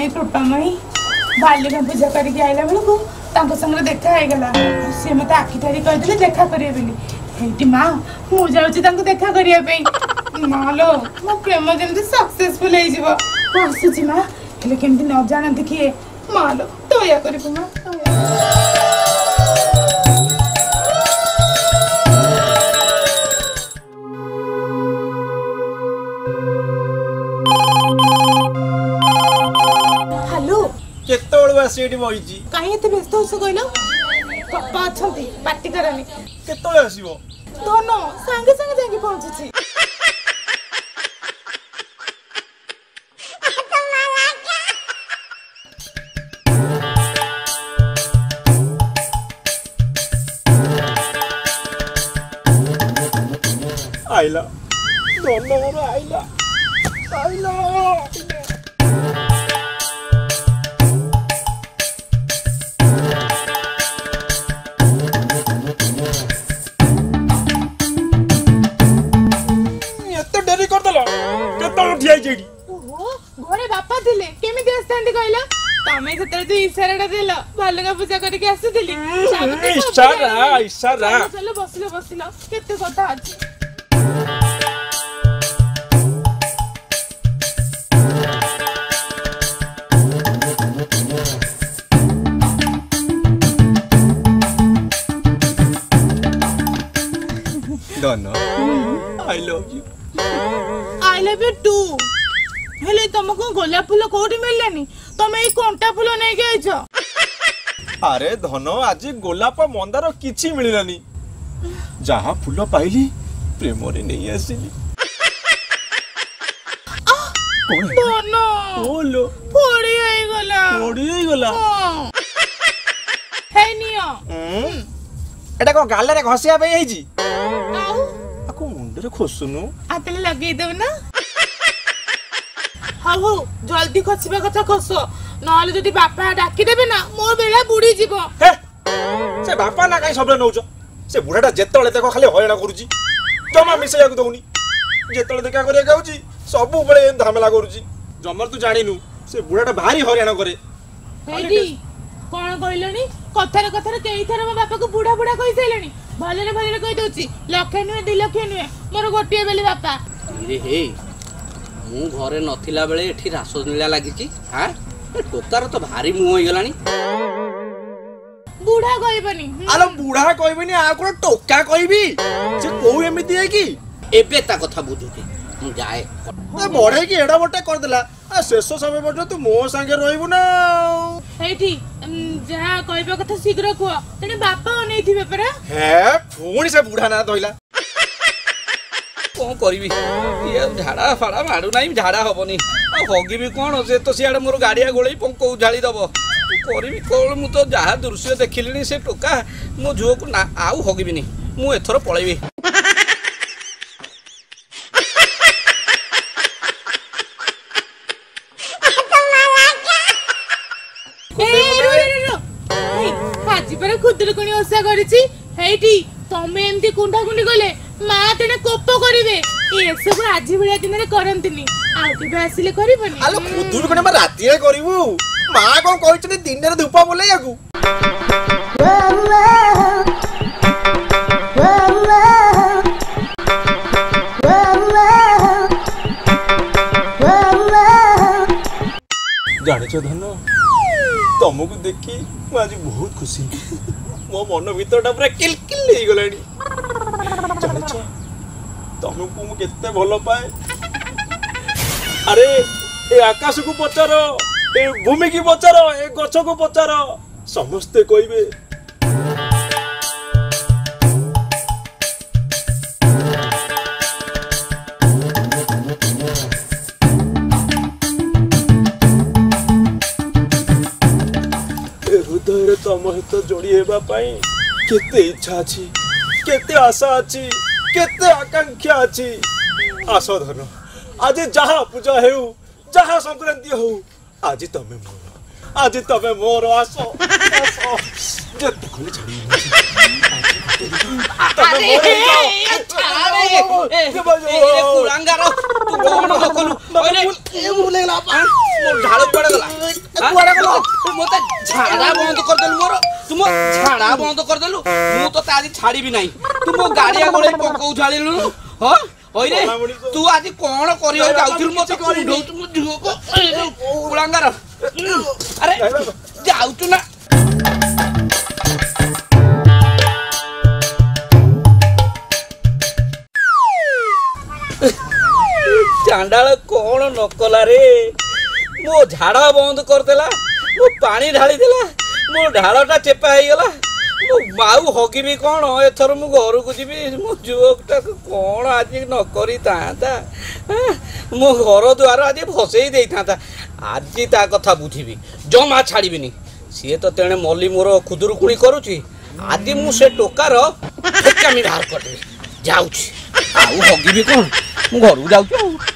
करुणामयी कृपामयी बाल्य पूजा करके आइला बेलू संगे देखा होगा सी मत आखिटारी कहते देखा करें माँ मुझे देखा करने माँ लो मो प्रेम जमी सक्सेसफुल होसुची माँ हेल्ले केमती न जानती किए माँ लो दया कर माँ केतोळु आसीडी बहिची काहे एते व्यस्त होस कहलो पप्पा अछंती पार्टी करनी केतोळे आसीबो दोनो संगे संगे जाके पहुंचुची आइला दोनो आइला आइला घरे बापा थिले केमिति आस्तांती कहला तमे जतरे जो इशाराटा देला भालुका पूजा करके आसुथिली इशारा इशारा चलो बसिलो बसिलो केते कथा अछि दोनो आई लव यू टू हेले तुमको गोलाप फूल कोठी मिललानी तमे ई कोंटा फूल नै गइछो अरे धनो आज गोलाप मंदार किछि मिललानी जहा फूल पाइली प्रेम रे नै आसीली दोनो बोलो फोड़ी गला हे नियो एटा को गाले रे घसिया पे आइजी आउ आको मुंडे रे खोसुनु आतले लगे देव ना हाउ जल्दी खसिबा कथा खसो नहले जदी बापा डाकी देबे ना मोर बेला बुडी जीवो हे से बापा ना काई सबले नउचो से बुढाटा जेतले देखो खाली हयणा करूची जमा मिसैया को दउनी जेतले देखा करिया गाउची सब बळे एम धामेला करूची जमर तू जानिनु से बुढाटा भारी हयणा करे हेडी कोन कहलनी कथारे कथारे केई थरा मो बापा को बुढा बुढा कहि सैलनी भले कहि दउची लखे नुए 2 लाख नुए मोर गोटिए बेली बापा रे हे मु घरे नथिला बेले एठी रासो नीला लागिची हां टोकार तो भारी मुंह होई गलानी बुढा कहबनी आलो बुढा कहबनी आ को टोका कहबी से कोउ एमिति है कि एबे ता कथा बुझुती मु जाए तो बढे कि एडा बटे कर देला आ शेष समय बटे तू मो संगे रहइबु ना हेठी जहा कहबा कथा शीघ्र को तने बापा ओनै थिबे परा हे फुणी से बुढा ना धइला कौन करी ये झाड़ा फाड़ा मारू ना झाड़ा हेनी हगी भी कौन से तो सियाड़े मोर गाड़िया गोल पंक झाड़ी दब करी कौन मु तो जहाँ दृश्य देखिली से टोका मो झुओ को ना आउ हगिबिनी मु एथर पळेबी हाजी पर खुदुरकुणी ओसा करिछि हेठी तमे एमती कुंडा कुंडी गले मां तेने कोप करिवे ए सब आजी भलिया दिन रे करंतिनी आ केबे आसिले करिवनी आलो खुदुरकुणी मा राती रे करिवु मां कोन कहिछनी दिन रे धूपा बोले याकू जानिछ धन तुमको देखी मु आज बहुत खुशी मो मन भीतरटा पूरा किलकिल हो गलानी जानिछ तुमको मु केते भलो पाए अरे ए आकाश को पचार ए भूमि की पचार ए गछ को पचार समस्ते कहबे हृदय तुम सहित जोड़ी हेबा पाई केते इच्छा अछि केते आशा अछि केते आकांक्षा अछि आस धन आज जहा पूजा हेउ जहा संक्रांति हो आज तमे मोर आस जत कोले छड़ी आज କୁଳାଙ୍ଗାର ତୁ କଣ କଲୁ ଝାଳ କୁଆଡେ ଗଲା ମତେ ଝାଡା ବନ୍ଦ କରିଦେଲୁ ମୋର ତୁ ମୋ ଝାଡା ବନ୍ଦ କରିଦେଲୁ ମୁଁ ତତେ ଆଜି ଛାଡିବି ନାହିଁ ତୁ ମୋ ଗାଡିଆ ଗୋଳେଇ ପକଉ ଝାଳିଲୁ ହଁ ହଇରେ ତୁ ଆଜି କଣ କରିବାକୁ ଯାଉଥିଲୁ ମତେ କୁଣ୍ଡଉଛୁ ମୋ ଝିଅକୁ କୁଳାଙ୍ଗାର ଆରେ ଯାଉଛୁ ନା ଚାଣ୍ଡାଳ କଣ ନକଲା ରେ ମୋ ଝାଡା ବନ୍ଦ କରିଦେଲା ମୋ ପାଣି ଢାଳିଦେଲା ମୋ ଢାଳଟା ଚେପା ହେଇଗଲା ମୋ ମାଉ ହଗିବି କଣ ଏଥର ମୁଁ ଘରକୁ ଯିବି ମୋ ଝିଅଟାକୁ କଣ ଆଜି ନ କରିଥାନ୍ତା ମୋ ଘର ଦ୍ୱାର ଆଜି ଭସେଇ ଦେଇଥାନ୍ତା ଆଜି ତା କଥା ବୁଝିବି ଜମା ଛାଡ଼ିବିନି ସିଏ ତ ତେଣେ ମଲ୍ଲି ମୋର ଖୁଦୁରୁକୁଣି କରୁଛି ଆଜି ମୁଁ ସେ ଟୋକାର ଠେକାମି ବାହାର କରିଦେବି ଯାଉଛି ଆଉ ହଗିବି କଣ ମୁଁ ଘରକୁ ଯାଉଛି ଆଉ